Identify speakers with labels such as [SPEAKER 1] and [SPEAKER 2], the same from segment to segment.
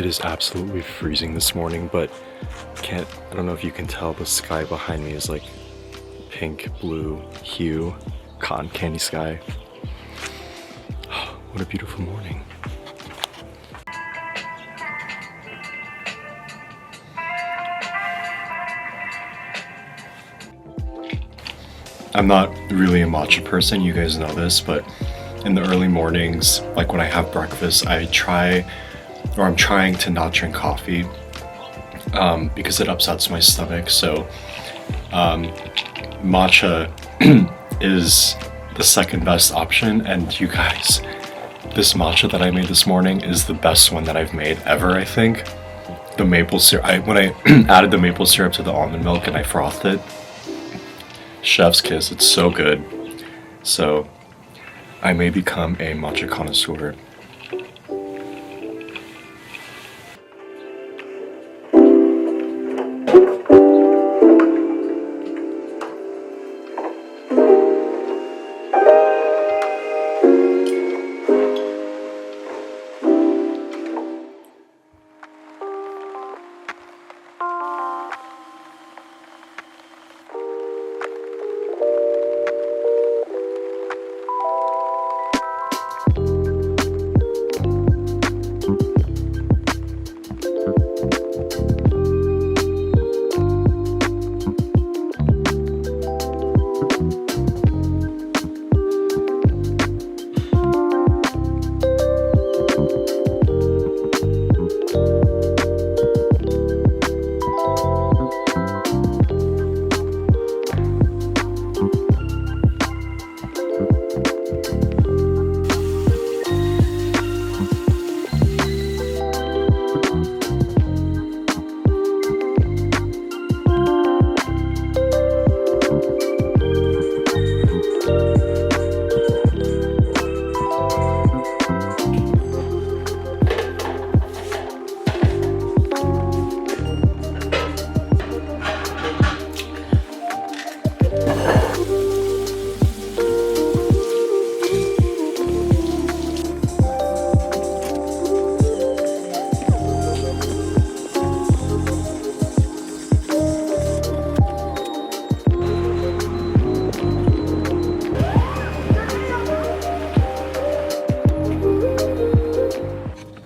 [SPEAKER 1] It is absolutely freezing this morning, but I don't know if you can tell, the sky behind me is like pink, blue hue, cotton candy sky. What a beautiful morning. I'm not really a matcha person, you guys know this, but in the early mornings, like when I have breakfast, I'm trying to not drink coffee because it upsets my stomach. So matcha is the second best option. And you guys, this matcha that I made this morning is the best one that I've made ever, I think. The maple syrup, when I added the maple syrup to the almond milk and I frothed it, chef's kiss, it's so good. So I may become a matcha connoisseur.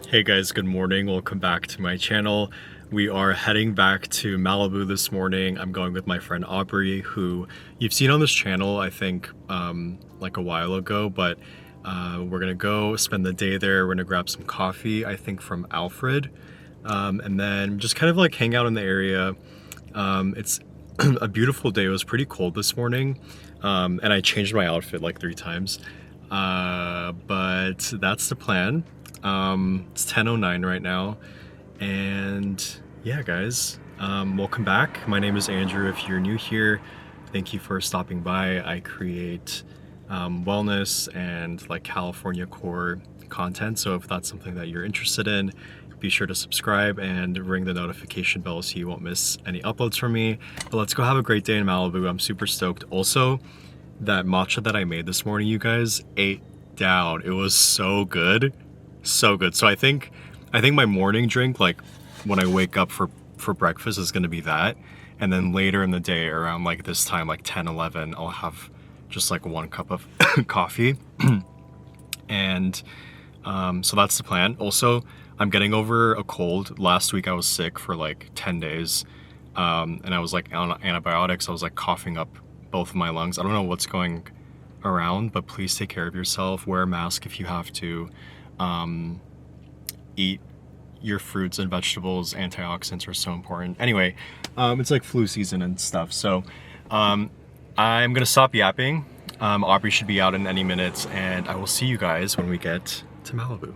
[SPEAKER 1] Hey guys, good morning. Welcome back to my channel. We are heading back to Malibu this morning. I'm going with my friend Aubrey, who you've seen on this channel, I think, like a while ago, but we're gonna go spend the day there. We're gonna grab some coffee, I think from Alfred, and then just kind of like hang out in the area. It's a beautiful day. It was pretty cold this morning, and I changed my outfit like 3 times, but that's the plan. It's 10:09 right now, and yeah guys, welcome back. My name is Andrew. If you're new here, thank you for stopping by. I create wellness and like California core content, so if that's something that you're interested in, be sure to subscribe and ring the notification bell so you won't miss any uploads from me. But let's go have a great day in Malibu. I'm super stoked. Also, that matcha that I made this morning, you guys, ate down. It was so good. So good. So I think my morning drink, like when I wake up for breakfast, is going to be that, and then later in the day around like this time, like 10-11, I'll have just like 1 cup of coffee. And so that's the plan. Also, I'm getting over a cold. Last week I was sick for like 10 days, and I was like on antibiotics. I was like coughing up both of my lungs. I don't know what's going around, but please take care of yourself. Wear a mask if you have to. Eat your fruits and vegetables. Antioxidants are so important. Anyway, it's like flu season and stuff, so I'm gonna stop yapping. Aubrey should be out in any minutes, and I will see you guys when we get to Malibu.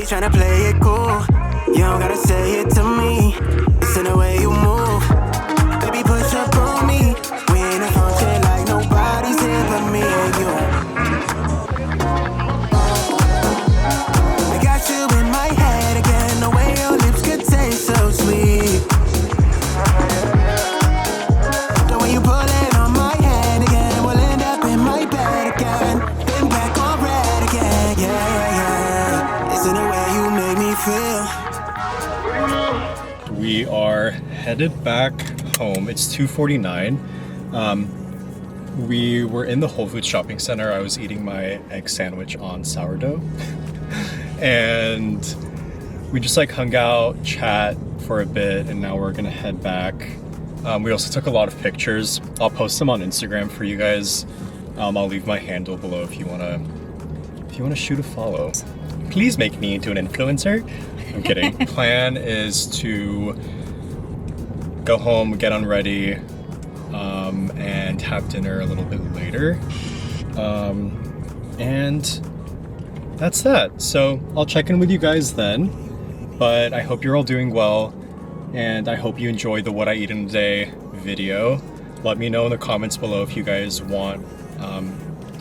[SPEAKER 2] you tryna play it cool. You don't gotta say it to me. It's in the way you move. Baby, push up on me. We ain't a function like nobody's here but me and you. I got you in my head again. The way your lips could taste so sweet. The way you pulling on my hand again. We'll end up in my bed again. Been back on red again. Yeah. It's in the way you make me feel.
[SPEAKER 1] We are headed back home. It's 2:49. We were in the Whole Foods shopping center. I was eating my egg sandwich on sourdough. And we just like hung out, chat for a bit, and now we're gonna head back. We also took a lot of pictures. I'll post them on Instagram for you guys. I'll leave my handle below if you wanna shoot a follow. Please make me into an influencer. I'm kidding. Plan is to go home, get unready, and have dinner a little bit later. And that's that. So I'll check in with you guys then. But I hope you're all doing well, and I hope you enjoyed the What I Eat in a Day video. Let me know in the comments below if you guys want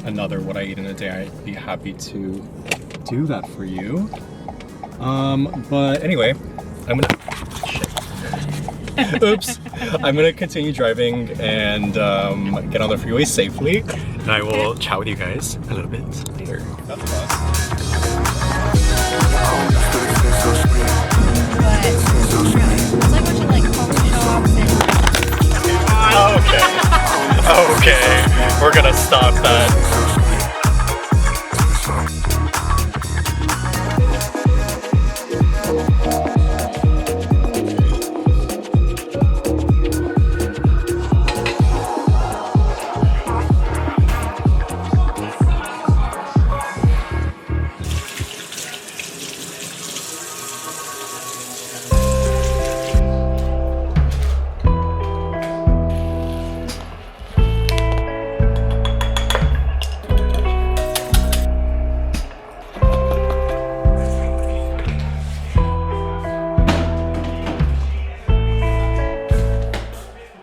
[SPEAKER 1] another What I Eat in a Day. I'd be happy to do that for you. But anyway, I'm gonna oops, I'm gonna continue driving and get on the freeway safely, and I will chat with you guys a little bit later.
[SPEAKER 3] It's like watching like coffee shops and
[SPEAKER 1] Okay, we're gonna stop that.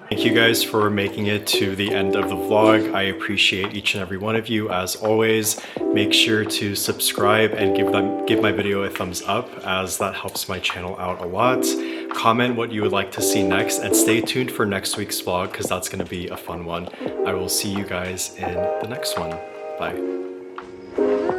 [SPEAKER 1] Thank you guys for making it to the end of the vlog. I appreciate each and every one of you as always. Make sure to subscribe and give my video a thumbs up, as that helps my channel out a lot. Comment what you would like to see next, and stay tuned for next week's vlog because that's going to be a fun one. I will see you guys in the next one. Bye.